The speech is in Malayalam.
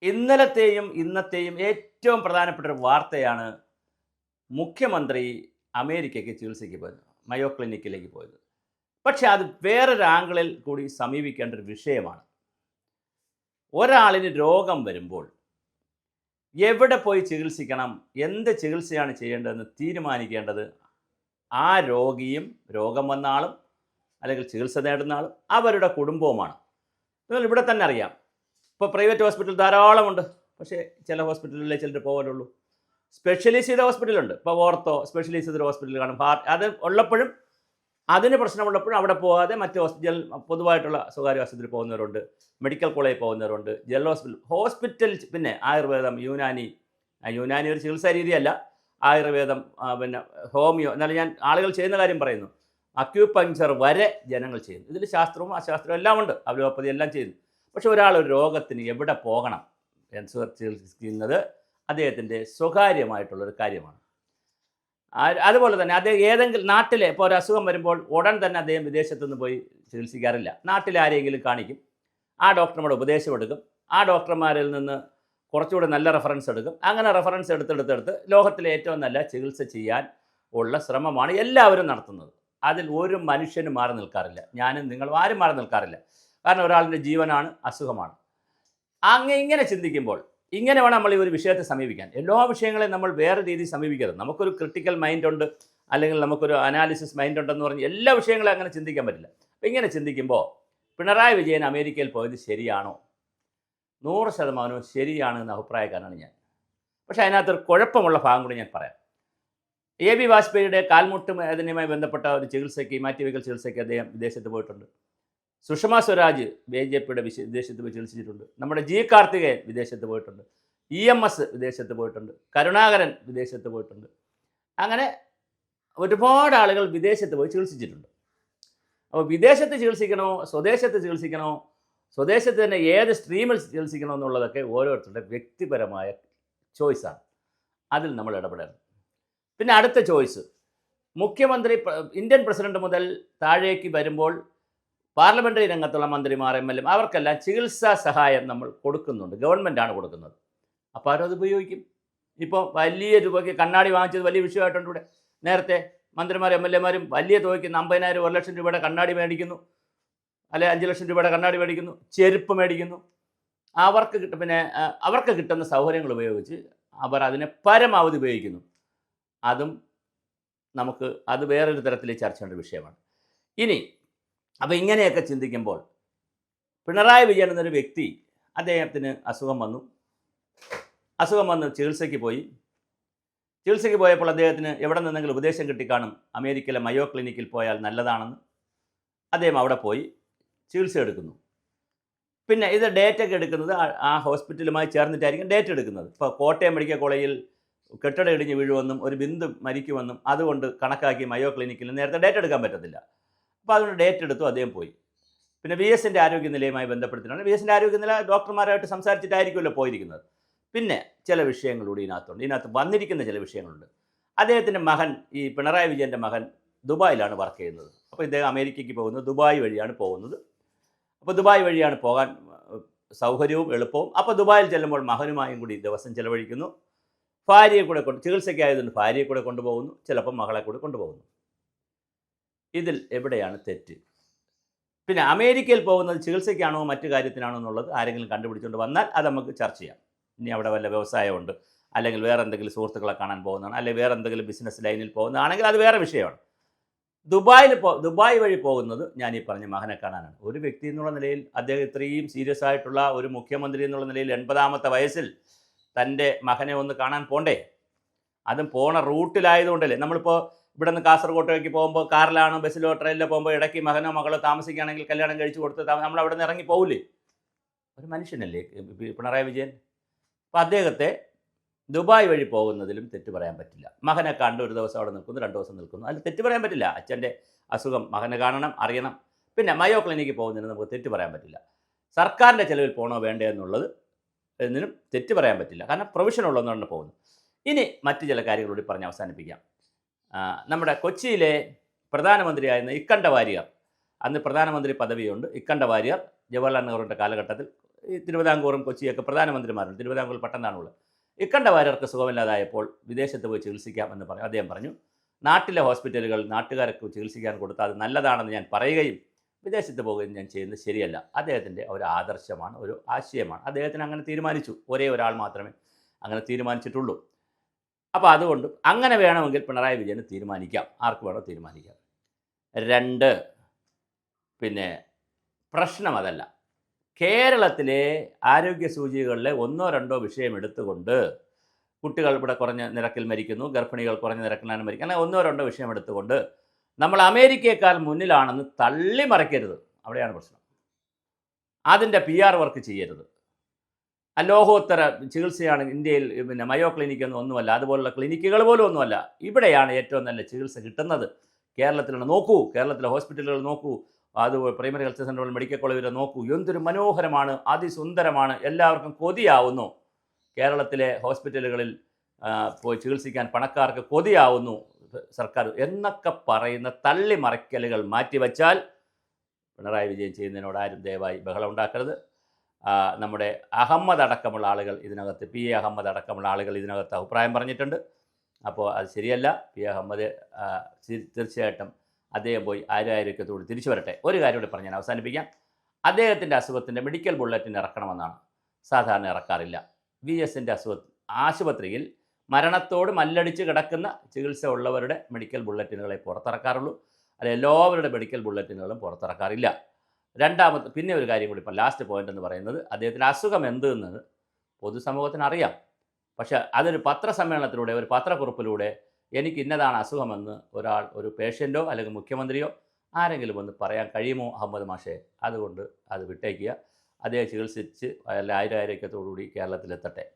ഇന്നലത്തെയും ഇന്നത്തെയും ഏറ്റവും പ്രധാനപ്പെട്ട ഒരു വാർത്തയാണ് മുഖ്യമന്ത്രി അമേരിക്കയ്ക്ക് ചികിത്സയ്ക്ക് പോയത്, മയോ ക്ലിനിക്കിലേക്ക് പോയത്. പക്ഷെ അത് വേറൊരു ആംഗിളിൽ കൂടി സമീപിക്കേണ്ട ഒരു വിഷയമാണ്. ഒരാളിന് രോഗം വരുമ്പോൾ എവിടെ പോയി ചികിത്സിക്കണം, എന്ത് ചികിത്സയാണ് ചെയ്യേണ്ടതെന്ന് തീരുമാനിക്കേണ്ടത് ആ രോഗിയും രോഗം വന്ന ആളും അല്ലെങ്കിൽ ചികിത്സ നേടുന്ന ആളും അവരുടെ കുടുംബവുമാണ്. നിങ്ങൾ ഇവിടെ തന്നെ അറിയാം, ഇപ്പോൾ പ്രൈവറ്റ് ഹോസ്പിറ്റൽ ധാരാളമുണ്ട്. പക്ഷേ ചില ഹോസ്പിറ്റലിലെ ചിലർ പോകാനുള്ളൂ. സ്പെഷ്യലൈസ് ചെയ്ത ഹോസ്പിറ്റലുണ്ട്. ഇപ്പോൾ ഓർത്തോ സ്പെഷ്യലൈസ് ചെയ്ത ഹോസ്പിറ്റൽ കാണും. അത് ഉള്ളപ്പോഴും അതിന് പ്രശ്നമുള്ളപ്പോഴും അവിടെ പോകാതെ മറ്റ് ഹോസ്പിറ്റൽ പൊതുവായിട്ടുള്ള സ്വകാര്യ ആശുപത്രി പോകുന്നവരുണ്ട്, മെഡിക്കൽ കോളേജിൽ പോകുന്നവരുണ്ട്, ജനറൽ ഹോസ്പിറ്റൽ. പിന്നെ ആയുർവേദം, യുനാനി ഒരു ചികിത്സാ രീതിയല്ല. ആയുർവേദം, പിന്നെ ഹോമിയോ. എന്നാലും ഞാൻ ആളുകൾ ചെയ്യുന്ന കാര്യം പറയുന്നു. അക്യൂപങ്ചർ വരെ ജനങ്ങൾ ചെയ്യുന്നു. ഇതിൽ ശാസ്ത്രവും അശാസ്ത്രവും എല്ലാം ഉണ്ട്, അലോപ്പതി എല്ലാം ചെയ്യുന്നു. പക്ഷെ ഒരാൾ ഒരു രോഗത്തിന് എവിടെ പോകണം ക്യാൻസർ ചികിത്സിക്കുന്നത് അദ്ദേഹത്തിൻ്റെ സ്വകാര്യമായിട്ടുള്ളൊരു കാര്യമാണ്. അതുപോലെ തന്നെ അദ്ദേഹം ഏതെങ്കിലും നാട്ടിലെ ഇപ്പോൾ ഒരു അസുഖം വരുമ്പോൾ ഉടൻ തന്നെ അദ്ദേഹം വിദേശത്തുനിന്ന് പോയി ചികിത്സിക്കാറില്ല. നാട്ടിൽ ആരെങ്കിലും കാണിക്കും, ആ ഡോക്ടർമാരുടെ ഉപദേശം എടുക്കും, ആ ഡോക്ടർമാരിൽ നിന്ന് കുറച്ചുകൂടെ നല്ല റെഫറൻസ് എടുക്കും. അങ്ങനെ റെഫറൻസ് എടുത്തെടുത്തെടുത്ത് ലോകത്തിലെ ഏറ്റവും നല്ല ചികിത്സ ചെയ്യാൻ ഉള്ള ശ്രമമാണ് എല്ലാവരും നടത്തുന്നത്. അതിൽ ഒരു മനുഷ്യനും മാറി നിൽക്കാറില്ല. ഞാനും നിങ്ങളും ആരും മാറി നിൽക്കാറില്ല. കാരണം ഒരാളിൻ്റെ ജീവനാണ്, അസുഖമാണ്. ഇങ്ങനെ ചിന്തിക്കുമ്പോൾ ഇങ്ങനെ വേണം നമ്മൾ ഈ ഒരു വിഷയത്തെ സമീപിക്കാൻ. എല്ലാ വിഷയങ്ങളെയും നമ്മൾ വേറെ രീതിയിൽ സമീപിക്കരുത്. നമുക്കൊരു ക്രിട്ടിക്കൽ മൈൻഡ് ഉണ്ട്, അല്ലെങ്കിൽ നമുക്കൊരു അനാലിസിസ് മൈൻഡ് ഉണ്ടെന്ന് പറഞ്ഞ് എല്ലാ വിഷയങ്ങളും അങ്ങനെ ചിന്തിക്കാൻ പറ്റില്ല. അപ്പോൾ ഇങ്ങനെ ചിന്തിക്കുമ്പോൾ പിണറായി വിജയൻ അമേരിക്കയിൽ പോയത് ശരിയാണോ? 100% ശരിയാണ് എന്ന അഭിപ്രായക്കാരനാണ് ഞാൻ. പക്ഷേ അതിനകത്തൊരു കുഴപ്പമുള്ള ഭാഗം കൂടി ഞാൻ പറയാം. AB വാജ്പേയിയുടെ കാൽമുട്ട് വേദനയുമായി ബന്ധപ്പെട്ട ഒരു ചികിത്സയ്ക്ക്, മാറ്റിവെക്കൽ ചികിത്സയ്ക്ക് അദ്ദേഹം വിദേശത്ത് പോയിട്ടുണ്ട്. സുഷമ സ്വരാജ് BJPയുടെ വിദേശത്ത് പോയി ചികിത്സിച്ചിട്ടുണ്ട്. നമ്മുടെ G കാർത്തികേയൻ വിദേശത്ത് പോയിട്ടുണ്ട്. EMS വിദേശത്ത് പോയിട്ടുണ്ട്. കരുണാകരൻ വിദേശത്ത് പോയിട്ടുണ്ട്. അങ്ങനെ ഒരുപാട് ആളുകൾ വിദേശത്ത് പോയി ചികിത്സിച്ചിട്ടുണ്ട്. അപ്പോൾ വിദേശത്ത് ചികിത്സിക്കണോ സ്വദേശത്ത് ചികിത്സിക്കണോ, സ്വദേശത്ത് തന്നെ ഏത് സ്ട്രീമിൽ ചികിത്സിക്കണോ എന്നുള്ളതൊക്കെ ഓരോരുത്തരുടെ വ്യക്തിപരമായ ചോയ്സാണ്. അതിൽ നമ്മൾ ഇടപെടരുത്. പിന്നെ അടുത്ത ചോയ്സ്, മുഖ്യമന്ത്രി, ഇന്ത്യൻ പ്രസിഡന്റ് മുതൽ താഴേക്ക് വരുമ്പോൾ പാർലമെൻ്ററി രംഗത്തുള്ള മന്ത്രിമാർ, MLA അവർക്കെല്ലാം ചികിത്സാ സഹായം നമ്മൾ കൊടുക്കുന്നുണ്ട്. ഗവൺമെൻറ്റാണ് കൊടുക്കുന്നത്. അപ്പോൾ അവരത് ഉപയോഗിക്കും. ഇപ്പോൾ വലിയ രൂപയ്ക്ക് കണ്ണാടി വാങ്ങിച്ചത് വലിയ വിഷയമായിട്ടുണ്ട് ഇവിടെ. നേരത്തെ മന്ത്രിമാരും MLA മാരും വലിയ തുകയ്ക്ക് 50,000 1 ലക്ഷം രൂപയുടെ കണ്ണാടി മേടിക്കുന്നു, അല്ലെ 5 ലക്ഷം രൂപയുടെ കണ്ണാടി മേടിക്കുന്നു, ചെരുപ്പ് മേടിക്കുന്നു. അവർക്ക് കിട്ടുന്ന സൗകര്യങ്ങൾ ഉപയോഗിച്ച് അവർ അതിനെ പരമാവധി ഉപയോഗിക്കുന്നു. അത് വേറൊരു തരത്തിൽ ചർച്ച ചെയ്യേണ്ട വിഷയമാണ്. ഇനി അപ്പോൾ ഇങ്ങനെയൊക്കെ ചിന്തിക്കുമ്പോൾ പിണറായി വിജയൻ എന്നൊരു വ്യക്തി, അദ്ദേഹത്തിന് അസുഖം വന്ന് ചികിത്സയ്ക്ക് പോയപ്പോൾ അദ്ദേഹത്തിന് എവിടെ നിന്നെങ്കിലും ഉപദേശം കിട്ടിക്കാണും അമേരിക്കയിലെ മയോ ക്ലിനിക്കിൽ പോയാൽ നല്ലതാണെന്ന്. അദ്ദേഹം അവിടെ പോയി ചികിത്സ എടുക്കുന്നു. പിന്നെ ഇത് ഡേറ്റൊക്കെ എടുക്കുന്നത് ആ ഹോസ്പിറ്റലുമായി ചേർന്നിട്ടായിരിക്കും ഡേറ്റ് എടുക്കുന്നത്. ഇപ്പോൾ കോട്ടയം മെഡിക്കൽ കോളേജിൽ കെട്ടിടം ഇടിഞ്ഞ് വീഴുമെന്നും ഒരു ബിന്ദു മരിക്കുമെന്നും അതുകൊണ്ട് കണക്കാക്കി മയോ ക്ലിനിക്കിൽ നേരത്തെ ഡേറ്റ് എടുക്കാൻ പറ്റത്തില്ല. അപ്പോൾ അതുകൊണ്ട് ഡേറ്റ് എടുത്തു, അദ്ദേഹം പോയി. പിന്നെ VSൻ്റെ ആരോഗ്യനിലയുമായി ബന്ധപ്പെടുത്തിയിട്ടാണ്. VSൻ്റെ ആരോഗ്യനില ഡോക്ടർമാരായിട്ട് സംസാരിച്ചിട്ടായിരിക്കുമല്ലോ പോയിരിക്കുന്നത്. പിന്നെ ചില വിഷയങ്ങളൂടെ ഇതിനകത്ത് വന്നിരിക്കുന്ന ചില വിഷയങ്ങളുണ്ട്. അദ്ദേഹത്തിൻ്റെ മകൻ, ഈ പിണറായി വിജയൻ്റെ മകൻ ദുബായിലാണ് വർക്ക് ചെയ്യുന്നത്. അപ്പോൾ ഇദ്ദേഹം അമേരിക്കയ്ക്ക് പോകുന്നത് ദുബായ് വഴിയാണ് പോകുന്നത്. അപ്പോൾ ദുബായ് വഴിയാണ് പോകാൻ സൗകര്യവും എളുപ്പവും. അപ്പോൾ ദുബായിൽ ചെല്ലുമ്പോൾ മകനുമായും കൂടി ദിവസം ചിലവഴിക്കുന്നു. ഭാര്യയെ കൂടെ ചികിത്സയ്ക്കായതുകൊണ്ട് ഭാര്യയെ കൂടെ കൊണ്ടുപോകുന്നു, ചിലപ്പോൾ മകളെ കൂടെ കൊണ്ടുപോകുന്നു. ഇതിൽ എവിടെയാണ് തെറ്റ്? പിന്നെ അമേരിക്കയിൽ പോകുന്നത് ചികിത്സയ്ക്കാണോ മറ്റു കാര്യത്തിനാണോ എന്നുള്ളത് ആരെങ്കിലും കണ്ടുപിടിച്ചുകൊണ്ട് വന്നാൽ അത് നമുക്ക് ചർച്ച ചെയ്യാം. ഇനി അവിടെ വല്ല വ്യവസായമുണ്ട്, അല്ലെങ്കിൽ വേറെ എന്തെങ്കിലും സുഹൃത്തുക്കളെ കാണാൻ പോകുന്നതാണ്, അല്ലെങ്കിൽ വേറെ എന്തെങ്കിലും ബിസിനസ് ലൈനിൽ പോകുന്നതാണെങ്കിൽ അത് വേറെ വിഷയമാണ്. ദുബായ് വഴി പോകുന്നത് ഞാൻ ഈ പറഞ്ഞ മകനെ കാണാനാണ്. ഒരു വ്യക്തി എന്നുള്ള നിലയിൽ അദ്ദേഹം ഇത്രയും സീരിയസ് ആയിട്ടുള്ള ഒരു മുഖ്യമന്ത്രി എന്നുള്ള നിലയിൽ 80ാമത്തെ വയസ്സിൽ തൻ്റെ മകനെ ഒന്ന് കാണാൻ പോണ്ടേ? അതും പോണ റൂട്ടിലായതുകൊണ്ടല്ലേ. നമ്മളിപ്പോൾ ഇവിടെ നിന്ന് കാസർഗോട്ടേക്ക് പോകുമ്പോൾ കാറിലാണോ ബസ്സിലോ ട്രെയിനിലോ പോകുമ്പോൾ ഇടയ്ക്ക് മകനോ മകളോ താമസിക്കുകയാണെങ്കിൽ കല്യാണം കഴിച്ചു കൊടുത്ത് നമ്മൾ അവിടെ നിന്ന് ഇറങ്ങി പോകില്ലേ? ഒരു മനുഷ്യനല്ലേ പിണറായി വിജയൻ. അപ്പോൾ അദ്ദേഹത്തെ ദുബായ് വഴി പോകുന്നതിലും തെറ്റ് പറയാൻ പറ്റില്ല. മകനെ കണ്ട് ഒരു ദിവസം അവിടെ നിൽക്കുന്നു, 2 ദിവസം നിൽക്കുന്നു, അതിൽ തെറ്റ് പറയാൻ പറ്റില്ല. അച്ഛൻ്റെ അസുഖം മകനെ കാണണം, അറിയണം. പിന്നെ മയോ ക്ലിനിക്കിൽ പോകുന്നതിന് നമുക്ക് തെറ്റ് പറയാൻ പറ്റില്ല. സർക്കാരിൻ്റെ ചിലവിൽ പോകണോ വേണ്ടേ എന്നുള്ളത് എന്നതിനും തെറ്റ് പറയാൻ പറ്റില്ല. കാരണം പ്രൊവിഷൻ ഉള്ളതെന്നാണ് പോകുന്നത്. ഇനി മറ്റു ചില കാര്യങ്ങളൂടി പറഞ്ഞ് അവസാനിപ്പിക്കാം. നമ്മുടെ കൊച്ചിയിലെ പ്രധാനമന്ത്രിയായിരുന്ന ഇക്കണ്ട വാര്യർ, അന്ന് പ്രധാനമന്ത്രി പദവിയുണ്ട്. ഇക്കണ്ട വാര്യർ ജവഹർലാൽ നെഹ്റുവിൻ്റെ കാലഘട്ടത്തിൽ ഈ തിരുവിതാംകൂറും കൊച്ചിയൊക്കെ പ്രധാനമന്ത്രിമാരുണ്ട്, തിരുവിതാംകൂർ പട്ടണമാണുള്ളത്. ഇക്കണ്ട വാര്യർക്ക് സുഖമില്ലാതായപ്പോൾ വിദേശത്ത് പോയി ചികിത്സിക്കാം എന്ന് പറഞ്ഞു. അദ്ദേഹം പറഞ്ഞു, നാട്ടിലെ ഹോസ്പിറ്റലുകൾ നാട്ടുകാർക്ക് ചികിത്സിക്കാൻ കൊടുത്താൽ അത് നല്ലതാണെന്ന് ഞാൻ പറയുകയും വിദേശത്ത് പോകുകയും ഞാൻ ചെയ്യുന്നത് ശരിയല്ല. അദ്ദേഹത്തിൻ്റെ ഒരു ആദർശമാണ്, ഒരു ആശയമാണ്. അദ്ദേഹത്തിന് അങ്ങനെ തീരുമാനിച്ചു. ഒരേ ഒരാൾ മാത്രമേ അങ്ങനെ തീരുമാനിച്ചിട്ടുള്ളൂ. അപ്പോൾ അതുകൊണ്ട് അങ്ങനെ വേണമെങ്കിൽ പിണറായി വിജയന് തീരുമാനിക്കാം, ആർക്ക് വേണോ തീരുമാനിക്കാം. 2, പിന്നെ പ്രശ്നം അതല്ല. കേരളത്തിലെ ആരോഗ്യ സൂചികകളിലെ 1-2 വിഷയം എടുത്തുകൊണ്ട് കുട്ടികൾ ഇവിടെ കുറഞ്ഞ നിരക്കിൽ മരിക്കുന്നു, ഗർഭിണികൾ കുറഞ്ഞ നിരക്കിലാണ് മരിക്കുന്നത്, അങ്ങനെ 1-2 വിഷയം എടുത്തുകൊണ്ട് നമ്മൾ അമേരിക്കയേക്കാൾ മുന്നിലാണെന്ന് തള്ളി മറയ്ക്കരുത്. അവിടെയാണ് പ്രശ്നം. അതിൻ്റെ PR വർക്ക് ചെയ്യരുത്. ലോകോത്തര ചികിത്സയാണ് ഇന്ത്യയിൽ, പിന്നെ മയോ ക്ലിനിക് ഒന്നുമല്ല, അതുപോലുള്ള ക്ലിനിക്കുകൾ പോലും ഒന്നുമല്ല. ഇവിടെയാണ് ഏറ്റവും നല്ല ചികിത്സ കിട്ടുന്നത്. കേരളത്തിലാണ്. നോക്കൂ, കേരളത്തിലെ ഹോസ്പിറ്റലുകൾ നോക്കൂ, അത് പ്രൈമറി ഹെൽത്ത് സെൻ്ററുകൾ, മെഡിക്കൽ കോളേജുകൾ നോക്കൂ, എന്തൊരു മനോഹരമാണ്, അതിസുന്ദരമാണ്, എല്ലാവർക്കും കൊതിയാവുന്നു. കേരളത്തിലെ ഹോസ്പിറ്റലുകളിൽ പോയി ചികിത്സിക്കാൻ പണക്കാർക്ക് കൊതിയാവുന്നു സർക്കാർ എന്നൊക്കെ പറയുന്ന തള്ളി മറയ്ക്കലുകൾ മാറ്റിവെച്ചാൽ പിണറായി വിജയൻ ചെയ്യുന്നതിനോട് ആരും ദയവായി ബഹളം ഉണ്ടാക്കരുത്. നമ്മുടെ അഹമ്മദ് അടക്കമുള്ള ആളുകൾ ഇതിനകത്ത്, PA അഹമ്മദ് അടക്കമുള്ള ആളുകൾ ഇതിനകത്ത് അഭിപ്രായം പറഞ്ഞിട്ടുണ്ട്. അപ്പോൾ അത് ശരിയല്ല. PA അഹമ്മദ് തീർച്ചയായിട്ടും അദ്ദേഹം പോയി ആരോഗ്യത്തോട് തിരിച്ചു വരട്ടെ. ഒരു കാര്യം കൂടി പറഞ്ഞ് ഞാൻ അവസാനിപ്പിക്കാം. അദ്ദേഹത്തിൻ്റെ അസുഖത്തിൻ്റെ മെഡിക്കൽ ബുള്ളറ്റിൻ ഇറക്കണമെന്നാണ്. സാധാരണ ഇറക്കാറില്ല. VSൻ്റെ ആശുപത്രിയിൽ മരണത്തോട് മല്ലടിച്ച് കിടക്കുന്ന ചികിത്സ ഉള്ളവരുടെ മെഡിക്കൽ ബുള്ളറ്റിനുകളെ പുറത്തിറക്കാറുള്ളൂ. അല്ലെ എല്ലാവരുടെ മെഡിക്കൽ ബുള്ളറ്റിനുകളും പുറത്തിറക്കാറില്ല. രണ്ടാമത്തെ പിന്നെ ഒരു കാര്യം കൂടി, ഇപ്പോൾ ലാസ്റ്റ് പോയിന്റ് എന്ന് പറയുന്നത്, അദ്ദേഹത്തിൻ്റെ അസുഖം എന്തെന്നത് പൊതുസമൂഹത്തിന് അറിയാം. പക്ഷേ അതൊരു പത്രസമ്മേളനത്തിലൂടെ, ഒരു പത്രക്കുറിപ്പിലൂടെ എനിക്ക് ഇന്നതാണ് അസുഖമെന്ന് ഒരു പേഷ്യൻറ്റോ അല്ലെങ്കിൽ മുഖ്യമന്ത്രിയോ ആരെങ്കിലും ഒന്ന് പറയാൻ കഴിയുമോ അഹമ്മദ് മാഷേ? അതുകൊണ്ട് അത് വിട്ടേക്കുക. അദ്ദേഹം ചികിത്സിച്ച് ആരോഗ്യത്തോടുകൂടി കേരളത്തിലെത്തട്ടെ.